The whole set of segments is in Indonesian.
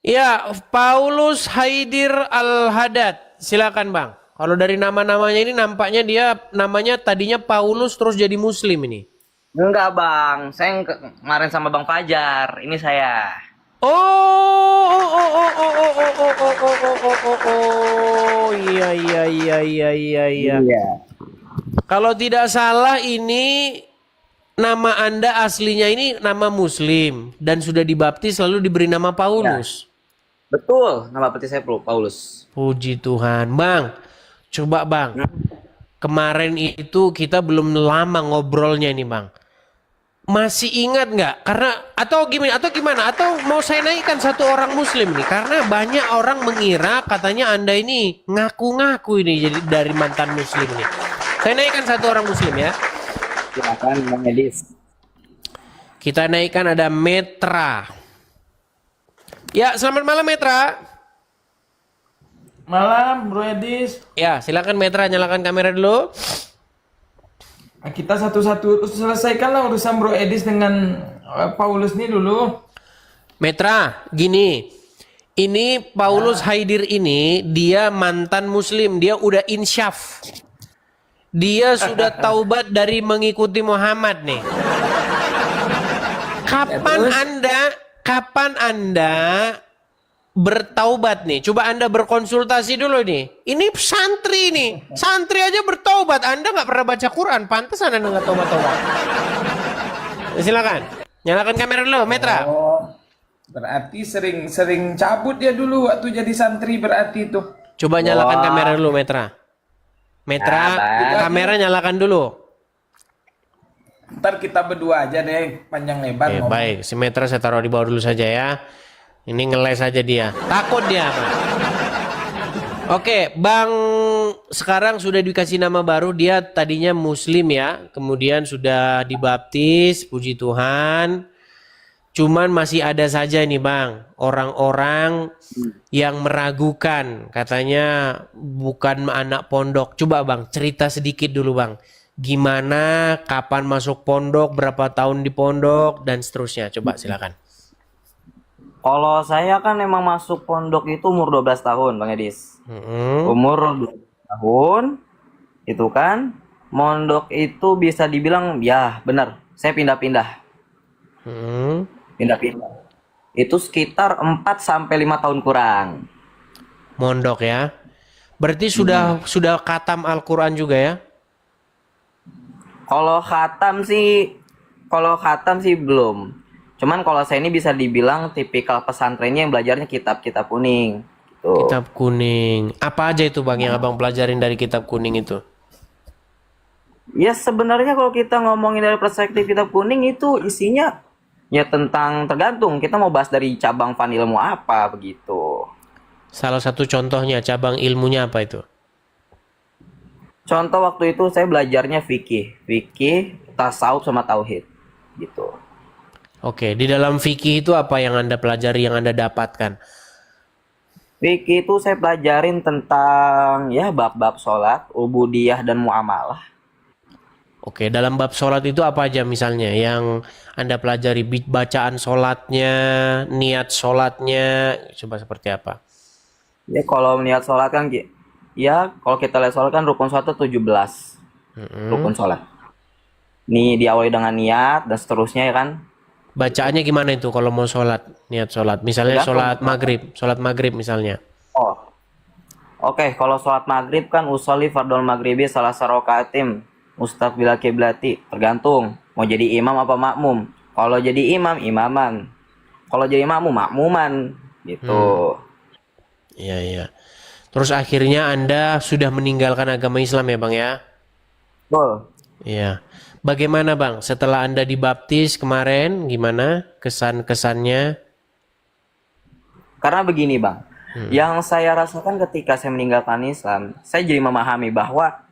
Ya, Paulus Haidir Al-Hadad. Silakan Bang. Kalau dari nama-namanya ini nampaknya dia namanya tadinya Paulus terus jadi Muslim ini. Enggak bang, saya kemarin sama Bang Fajar. Ini saya. Oh, iya, iya, iya, iya, iya, iya. Iya. Kalau tidak salah ini nama Anda aslinya ini nama Muslim dan sudah dibaptis lalu diberi nama Ya, Paulus. betul. Nama peti saya Paulus. Puji Tuhan, Bang. Coba Bang, kemarin itu kita belum lama ngobrolnya ini Bang. Masih ingat nggak? Karena atau gimana? Atau mau saya naikkan satu orang Muslim nih? Karena banyak orang mengira katanya Anda ini ngaku-ngaku ini jadi dari mantan Muslim nih. Saya naikkan satu orang Muslim ya. Silakan Bang Edis. Kita naikkan ada Metra. Ya, selamat malam Metra. Malam, Bro Edis. Ya, silakan Metra nyalakan kamera dulu. Nah, kita satu-satu selesaikanlah urusan Bro Edis dengan Paulus ini dulu. Metra, gini. Ini Paulus Haidir ini dia mantan Muslim, dia udah insyaf. Dia sudah taubat dari mengikuti Muhammad nih. Ya, Kapan terus Anda bertaubat nih? Coba Anda berkonsultasi dulu nih. Ini santri nih. Santri aja bertaubat. Anda nggak pernah baca Quran. Pantas Anda nggak taubat-taubat. Silakan. Nyalakan kamera dulu, Metra. oh, berarti sering-sering cabut dia dulu waktu jadi santri berarti itu. Coba nyalakan kamera dulu, Metra. Metra, Ya, Bang. kamera nyalakan dulu. Ntar kita berdua aja deh, panjang lebar Oke, ngomong. baik. Si Metra saya taruh di bawah dulu saja ya. Ini ngeles aja dia. Takut dia, Pak. Oke, Bang sekarang sudah dikasih nama baru. Dia tadinya Muslim ya. Kemudian sudah dibaptis, puji Tuhan. Cuman masih ada saja nih Bang, orang-orang yang meragukan. Katanya bukan anak pondok. Coba Bang, cerita sedikit dulu Bang. Gimana, kapan masuk pondok, berapa tahun di pondok, dan seterusnya. Coba silakan. Kalau saya kan emang masuk pondok itu umur 12 tahun, Bang Edis. Mm-mm. Umur 12 tahun itu kan mondok itu bisa dibilang ya benar. Saya pindah-pindah, Mm-mm. pindah-pindah. Itu sekitar 4 sampai 5 tahun kurang. Mondok ya. Berarti sudah khatam Al-Quran juga ya? Kalau khatam sih, kalau khatam sih belum. Cuman kalau saya ini bisa dibilang tipikal pesantrennya yang belajarnya kitab-kitab kuning. Gitu. Kitab kuning. Apa aja itu Bang yang Abang pelajarin dari kitab kuning itu? Ya sebenarnya kalau kita ngomongin dari perspektif kitab kuning itu isinya ya tentang tergantung kita mau bahas dari cabang fan ilmu apa begitu. Salah satu contohnya, cabang ilmunya apa itu? Contoh waktu itu saya belajarnya fikih, tasawuf sama tauhid gitu. Oke, di dalam fikih itu apa yang Anda pelajari, yang Anda dapatkan? Fikih itu saya pelajarin tentang ya bab-bab sholat, ubudiyah dan muamalah. Oke, dalam bab sholat itu apa aja misalnya yang Anda pelajari? Bacaan sholatnya, niat sholatnya, coba seperti apa? Ya kalau niat sholat kan ya kalau kita lihat sholat kan rukun sholat itu 17 Mm-mm. rukun sholat. Nih diawali dengan niat dan seterusnya ya kan. Bacaannya gimana itu kalau mau sholat, niat sholat? Misalnya Tergantung. sholat maghrib misalnya. Oh, oke, kalau sholat maghrib kan usolli fardol maghribi salah sarokaatim mustaqbilal kiblati. Tergantung mau jadi imam apa makmum. Kalau jadi imam imaman. Kalau jadi makmum makmuman gitu. Iya, iya. Terus akhirnya Anda sudah meninggalkan agama Islam ya Bang ya? Betul. Iya. Bagaimana Bang setelah Anda dibaptis kemarin? Gimana kesan-kesannya? Karena begini bang, yang saya rasakan ketika saya meninggalkan Islam, saya jadi memahami bahwa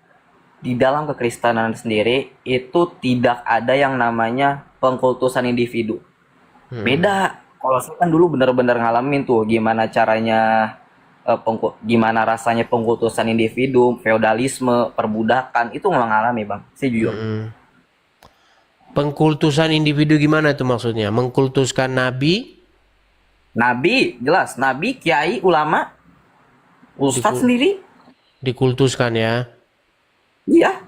di dalam kekristenan sendiri itu tidak ada yang namanya pengkultusan individu. Beda. Kalau saya kan dulu benar-benar ngalamin tuh gimana caranya gimana rasanya pengkultusan individu, feodalisme, perbudakan itu mengalami bang. Saya jujur. Pengkultusan individu gimana itu maksudnya? Mengkultuskan nabi? Nabi, jelas. Nabi, kiai, ulama, ustadz sendiri. Dikultuskan ya. Iya.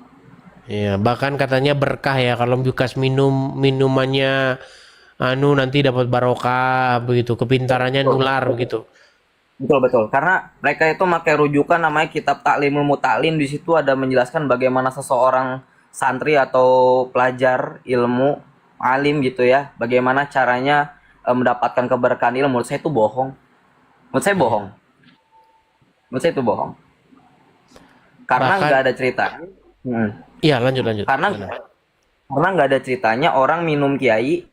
Iya, bahkan katanya berkah ya kalau bekas minumannya nanti dapat barokah begitu, kepintarannya nular begitu. Betul. Karena mereka itu pakai rujukan namanya Kitab Ta'limul Muta'lim. Di situ ada menjelaskan bagaimana seseorang santri atau pelajar ilmu, alim gitu ya, bagaimana caranya mendapatkan keberkahan ilmu. Menurut saya itu bohong. Menurut saya bohong. Menurut saya itu bohong. Karena Bahkan- nggak ada cerita. Iya, lanjut. Karena nggak ada ceritanya orang minum kiai,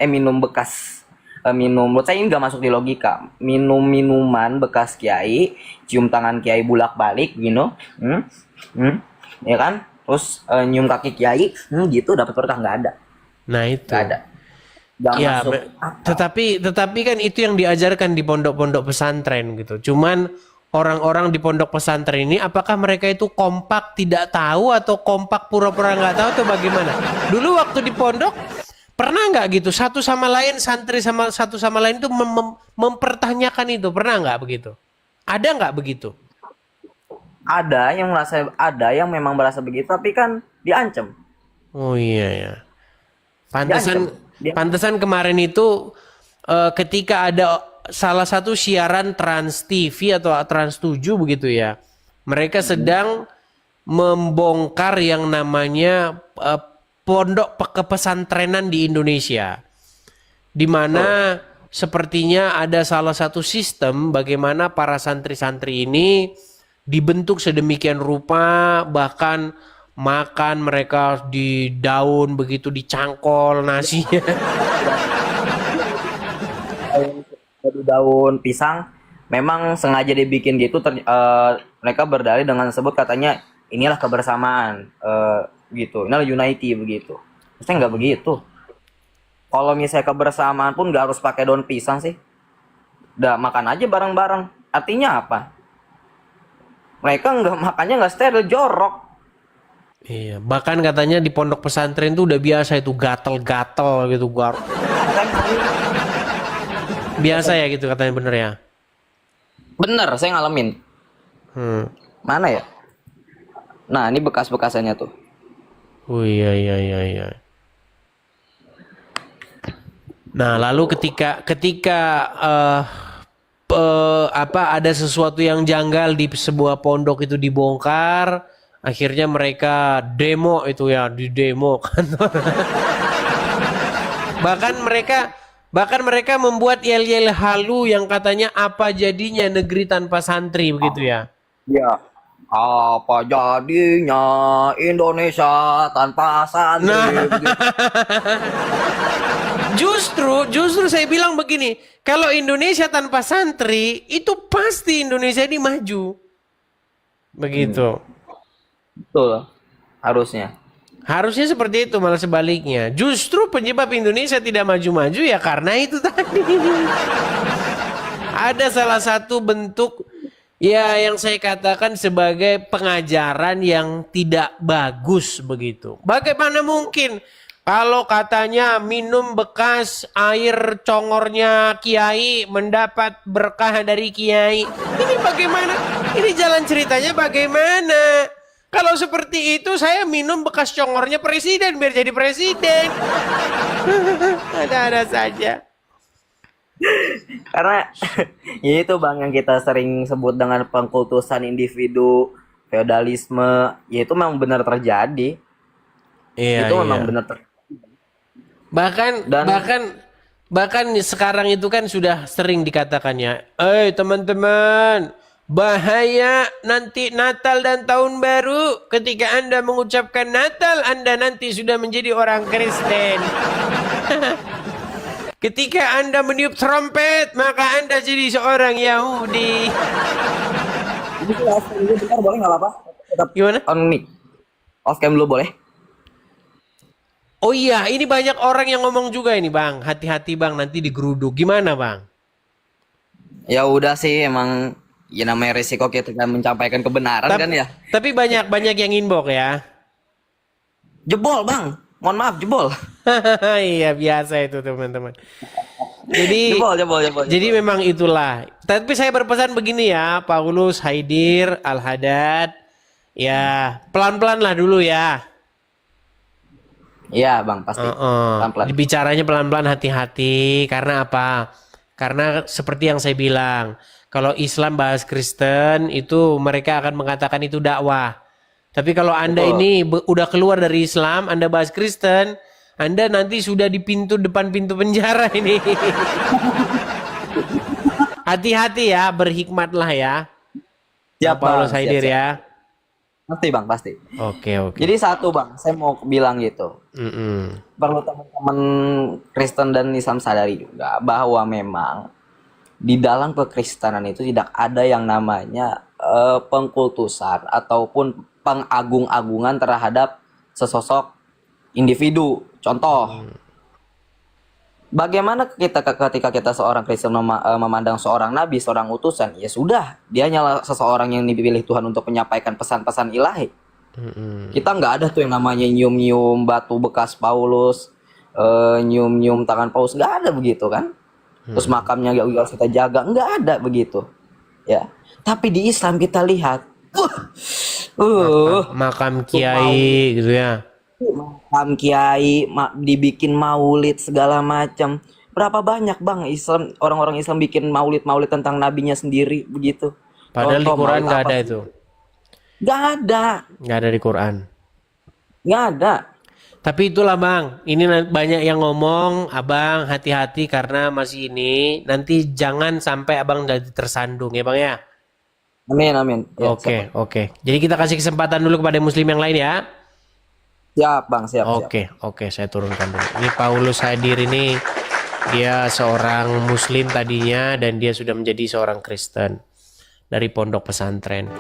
minum bekas, minum. Menurut saya ini nggak masuk di logika. Minum minuman bekas kiai, cium tangan kiai bulak-balik, ya kan? Terus nyium kaki kiai, gitu dapat berkah, nggak ada, Nah itu. nggak ada. Nggak Ya, masuk. tetapi kan itu yang diajarkan di pondok-pondok pesantren gitu. Cuman orang-orang di pondok pesantren ini apakah mereka itu kompak tidak tahu atau kompak pura-pura nggak tahu atau bagaimana? Dulu waktu di pondok pernah nggak gitu satu sama lain santri sama satu sama lain itu mempertanyakan itu, pernah nggak begitu? Ada nggak begitu? Ada yang memang merasa begitu, tapi kan diancam. Oh iya ya. Pantesan Dia- pantesan kemarin itu ketika ada salah satu siaran Trans TV atau Trans 7 begitu ya. Mereka sedang membongkar yang namanya pondok kepesantrenan di Indonesia. Di mana sepertinya ada salah satu sistem bagaimana para santri-santri ini dibentuk sedemikian rupa, bahkan makan mereka di daun begitu, dicangkol nasinya. Dari daun pisang memang sengaja dibikin gitu, mereka berdalih dengan sebut katanya inilah kebersamaan, gitu, inilah unity begitu. Maksudnya nggak begitu. Kalau misalnya kebersamaan pun nggak harus pakai daun pisang sih, udah makan aja bareng-bareng. Artinya apa? Mereka makannya nggak steril, jorok. Iya, bahkan katanya di pondok pesantren tuh udah biasa itu gatel-gatel gitu, biasa ya gitu katanya, bener ya. Bener, saya ngalamin. Hmm. Mana ya? Nah, ini bekas-bekasannya tuh. Oh iya. Nah, lalu ketika ada sesuatu yang janggal di sebuah pondok itu dibongkar, akhirnya mereka demo itu ya, di demo kantor. bahkan mereka membuat yel-yel halu yang katanya apa jadinya negeri tanpa santri begitu ya. Ya. Apa jadinya Indonesia tanpa santri? Nah. Begitu. Justru saya bilang begini, kalau Indonesia tanpa santri, itu pasti Indonesia ini maju. Begitu. Betul, harusnya. Harusnya seperti itu, malah sebaliknya. Justru penyebab Indonesia tidak maju-maju ya karena itu tadi. Ada salah satu bentuk ya yang saya katakan sebagai pengajaran yang tidak bagus begitu. Bagaimana mungkin kalau katanya minum bekas air congornya kiai mendapat berkah dari kiai. Ini bagaimana? Ini jalan ceritanya bagaimana? Kalau seperti itu saya minum bekas congornya presiden biar jadi presiden. Ada-ada saja. Karena ya itu Bang yang kita sering sebut dengan pengkultusan individu, feodalisme, ya itu memang benar terjadi. Iya, Itu memang benar terjadi. Bahkan sekarang itu kan sudah sering dikatakannya, teman-teman, bahaya nanti Natal dan Tahun Baru, ketika Anda mengucapkan Natal, Anda nanti sudah menjadi orang Kristen. Ketika Anda meniup trompet, maka Anda jadi seorang Yahudi. Ini off cam dulu bentar, boleh nggak apa-apa? Tetap Gimana? on mic. Off cam dulu boleh? Oh iya, ini banyak orang yang ngomong juga ini Bang. Hati-hati Bang, nanti digeruduk. Gimana Bang? Ya udah sih, emang ya namanya resiko kita menyampaikan kebenaran kan ya. Tapi banyak yang inbox ya. Jebol Bang, mohon maaf jebol. Iya biasa itu teman-teman. Jadi Jebol. jadi memang itulah. Tapi saya berpesan begini ya, Paulus, Haidir, Al-Hadad, ya pelan-pelan lah dulu ya. Iya bang, pasti. Pelan-pelan. Bicaranya pelan-pelan, hati-hati. Karena apa? Karena seperti yang saya bilang, kalau Islam bahas Kristen itu mereka akan mengatakan itu dakwah. Tapi kalau Anda ini udah keluar dari Islam, Anda bahas Kristen, Anda nanti sudah di depan pintu penjara ini. Hati-hati ya, berhikmatlah ya. Siap, Paulus Bang, Haidir siap. ya. Pasti bang, pasti. Oke. Jadi satu bang, saya mau bilang gitu. Perlu teman-teman Kristen dan Islam sadari juga bahwa memang di dalam kekristenan itu tidak ada yang namanya pengkultusan ataupun pengagung-agungan terhadap sesosok individu. Contoh, bagaimana ketika kita seorang Kristen memandang seorang nabi, seorang utusan, ya sudah, dia hanyalah seseorang yang dipilih Tuhan untuk menyampaikan pesan-pesan ilahi. Kita nggak ada tuh yang namanya nyium-nyium batu bekas Paulus, nyium-nyium tangan Paulus, nggak ada begitu kan? Terus makamnya harus kita jaga, nggak ada begitu, ya. Tapi di Islam kita lihat, makam kiai gitu ya. makam kiai, dibikin maulid segala macam. Berapa banyak bang Islam, orang-orang Islam bikin maulid tentang nabinya sendiri begitu. Padahal di Quran nggak ada itu. Nggak ada. Nggak ada di Quran. Nggak ada. Tapi itulah bang, ini banyak yang ngomong, abang hati-hati karena masih ini, nanti jangan sampai abang jadi tersandung ya bang ya. Amin. Ya, Oke. Jadi kita kasih kesempatan dulu kepada muslim yang lain ya. Siap bang, siap. Oke, saya turunkan dulu. Ini Paulus Haidir ini, dia seorang muslim tadinya dan dia sudah menjadi seorang Kristen dari pondok pesantren.